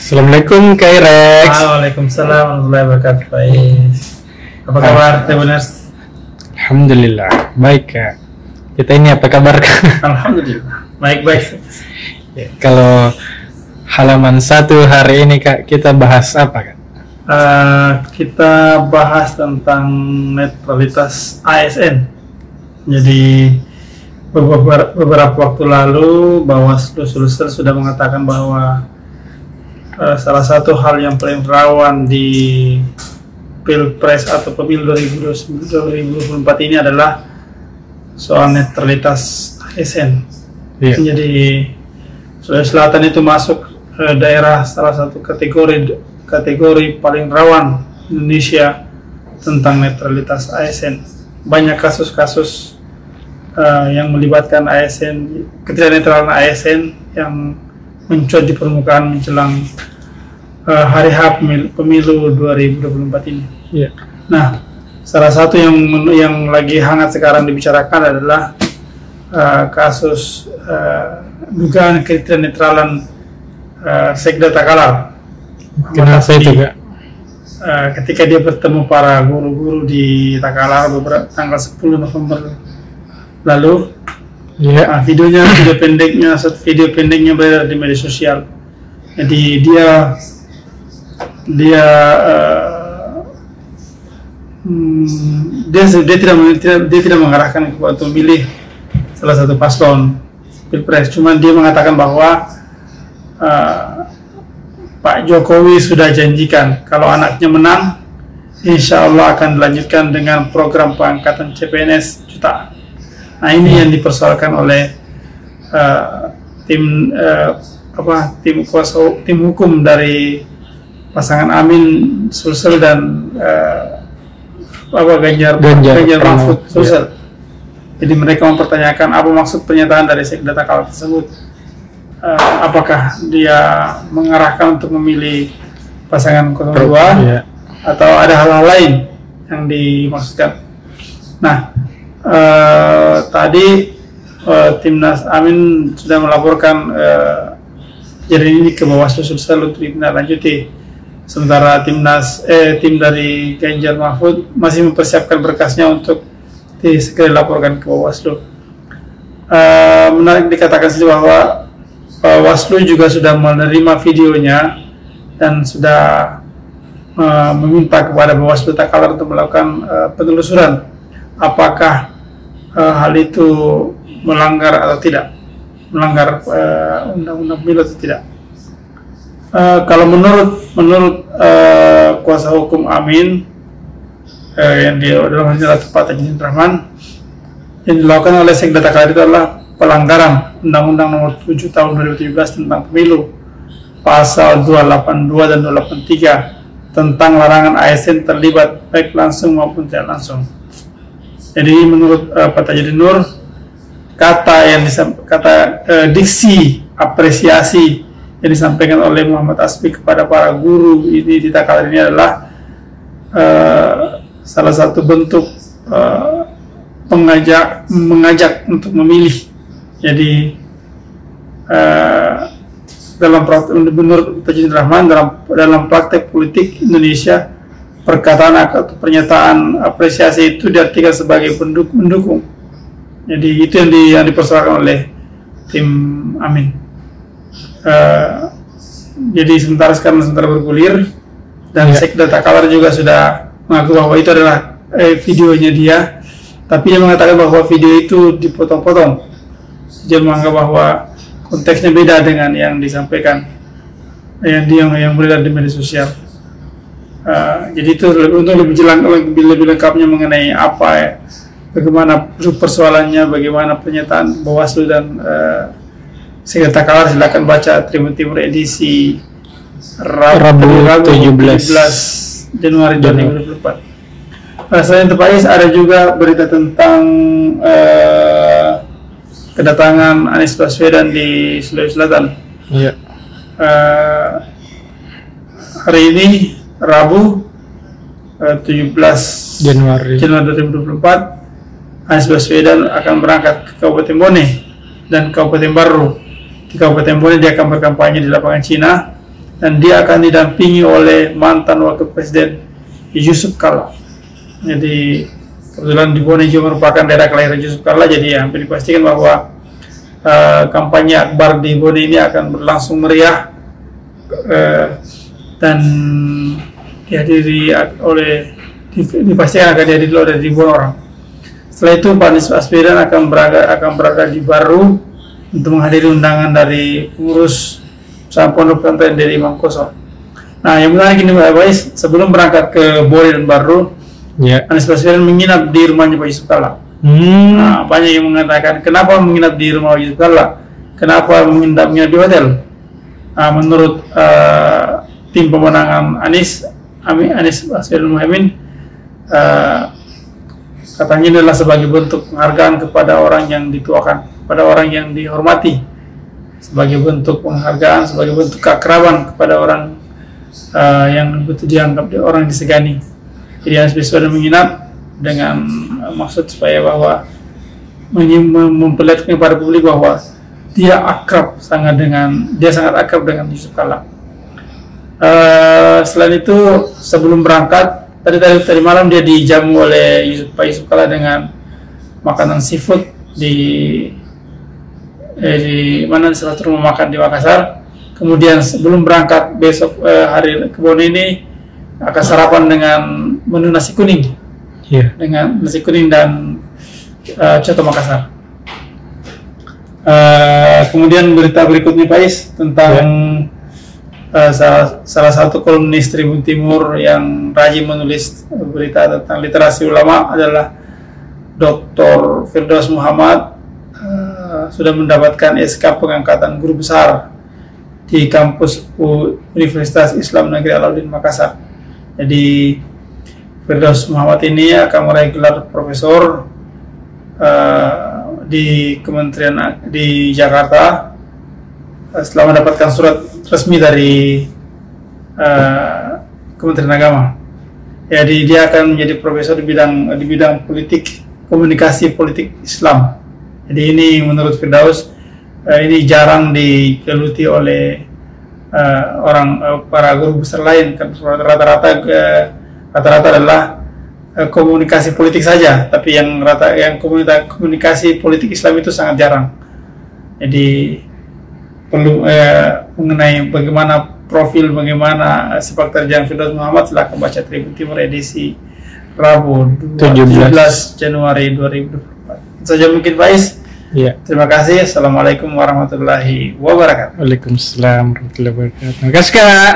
Assalamualaikum Kak Rex. Waalaikumsalam warahmatullahi wabarakatuh. Baik. Apa kabar, Tribuners? Alhamdulillah, baik Kak. Kita ini apa kabar Kak? Alhamdulillah, baik-baik. Ya, kalau halaman 1 hari ini Kak, kita bahas apa Kak? Kita bahas tentang netralitas ASN. Jadi beberapa waktu lalu Bawaslu Sulsel sudah mengatakan bahwa salah satu hal yang paling rawan di Pilpres atau Pemilu 2024 ini adalah soal netralitas ASN. Yeah. Jadi Sulawesi Selatan itu masuk daerah salah satu kategori paling rawan Indonesia tentang netralitas ASN. Banyak kasus-kasus yang melibatkan ASN, ketidaknetralan ASN yang mencuat di permukaan menjelang hari H pemilu 2024 ini. Yeah. Nah, salah satu yang lagi hangat sekarang dibicarakan adalah kasus dugaan ketidaknetralan Sekda Takalar. Kenapa itu Kak? Ketika dia bertemu para guru-guru di Takalar beberapa tanggal 10 November lalu, Yeah. video pendeknya beredar di media sosial. Jadi dia tidak mengarahkan kepada memilih salah satu paslon Pilpres, cuman dia mengatakan bahwa Pak Jokowi sudah janjikan kalau anaknya menang, insya Allah akan dilanjutkan dengan program pengangkatan CPNS jutaan. Nah, ini yang dipersoalkan oleh tim hukum dari pasangan Amin Sulsel dan Ganjar Mahfud Sulsel. Jadi mereka mempertanyakan apa maksud pernyataan dari Sekda Takalar tersebut. Apakah dia mengarahkan untuk memilih pasangan 02 atau ada hal-hal lain yang dimaksudkan. Nah, tadi Timnas Amin sudah melaporkan kejadian ini ke Bawaslu Sulsel untuk ditindaklanjuti. Sementara tim dari Ganjar Mahfud masih mempersiapkan berkasnya untuk segera dilaporkan ke Bawaslu. Menarik dikatakan saja bahwa Bawaslu juga sudah menerima videonya dan sudah meminta kepada Bawaslu Takalar untuk melakukan penelusuran apakah hal itu melanggar atau tidak, melanggar undang-undang pemilu atau tidak. Kalau menurut kuasa hukum Amin yang dalam hal ini adalah Pak Tajudin Rahman, yang dilakukan oleh Sekda Takalar itu adalah pelanggaran Undang-Undang Nomor 7 Tahun 2017 tentang Pemilu, Pasal 282 dan 283 tentang larangan ASN terlibat baik langsung maupun tidak langsung. Jadi menurut Pak Tajudin Nur, diksi apresiasi yang disampaikan oleh Muhammad Asfi kepada para guru ini di Takalar ini adalah salah satu bentuk mengajak untuk memilih. Jadi menurut Tajudin Rahman, dalam praktek politik Indonesia, perkataan atau pernyataan apresiasi itu diartikan sebagai mendukung. Jadi itu yang dipersoalkan oleh tim Amin. Jadi sementara bergulir dan Sekda Takalar juga sudah mengaku bahwa itu adalah videonya dia, tapi dia mengatakan bahwa video itu dipotong-potong. Dia menganggap bahwa konteksnya beda dengan yang disampaikan yang beredar di media sosial. Jadi itu untuk lebih lengkapnya mengenai bagaimana persoalannya, bagaimana pernyataan Bawaslu dan Sekda Takalar, silakan baca Tribun Timur edisi Rabu 17 Januari 2024. Selain itu Pak Is, ada juga berita tentang kedatangan Anies Baswedan di Sulawesi Selatan. Iya. Hari ini Rabu 17 Januari 2024, Anies Baswedan akan berangkat ke Kabupaten Bone dan Kabupaten Baru. Di Kabupaten Bone dia akan berkampanye di lapangan Cina, dan dia akan didampingi oleh mantan wakil presiden Yusuf Kalla. Jadi kebetulan di Bone juga merupakan daerah kelahiran Yusuf Kalla, jadi hampir dipastikan bahwa kampanye akbar di Bone ini akan berlangsung meriah dan dipastikan akan dihadiri oleh ribuan orang. Setelah itu Pak Anies Baswedan akan berada di Baru untuk menghadiri undangan dari pengurus pesantren pondok pesantren dari Imam Koso. Nah, yang menarik ini Pak Bais, sebelum berangkat ke Bone dan Baru, Anies Baswedan menginap di rumahnya Pak Yusuf Kalla. Nah, banyak yang mengatakan kenapa menginap di rumah Yusuf Kalla, kenapa menginap di hotel. Menurut tim pemenangan Anies Baswedan Muhaimin, katanya ini adalah sebagai bentuk penghargaan kepada orang yang dituakan, kepada orang yang dihormati, sebagai bentuk penghargaan, sebagai bentuk keakraban kepada orang yang betul dianggap orang disegani. Jadi Anies Baswedan menginap dengan maksud supaya bahwa memperlihatkan kepada publik bahwa dia sangat akrab dengan Yusuf Kalla. Selain itu, sebelum berangkat tadi malam dia dijamu oleh Pak Yusuf Kalla dengan makanan seafood di salah satu rumah makan di Makassar. Kemudian sebelum berangkat besok hari ke Bone ini akan sarapan dengan menu nasi kuning, dengan nasi kuning dan coto Makassar. Kemudian berita berikutnya Pak Is tentang salah satu kolumnis Tribun Timur yang rajin menulis berita tentang literasi ulama adalah Dr. Firdaus Muhammad. Sudah mendapatkan SK pengangkatan guru besar di kampus Universitas Islam Negeri Alauddin Makassar. Jadi Firdaus Muhammad ini akan meraih gelar profesor di Kementerian di Jakarta setelah mendapatkan surat resmi dari Kementerian Agama. Jadi dia akan menjadi profesor di bidang politik, komunikasi politik Islam. Jadi ini menurut Firdaus ini jarang digeluti oleh para guru besar lain, kan rata-rata adalah komunikasi politik saja, tapi yang komunikasi politik Islam itu sangat jarang. Jadi perlu mengenai bagaimana profil, bagaimana sepak terjang Firdaus Muhammad, silakan baca Tribun Timur edisi Rabu 17 Januari 2024. Itu saja mungkin Pak Is. Terima kasih. Assalamualaikum warahmatullahi wabarakatuh. Waalaikumsalam warahmatullahi wabarakatuh. Terima kasih Kak.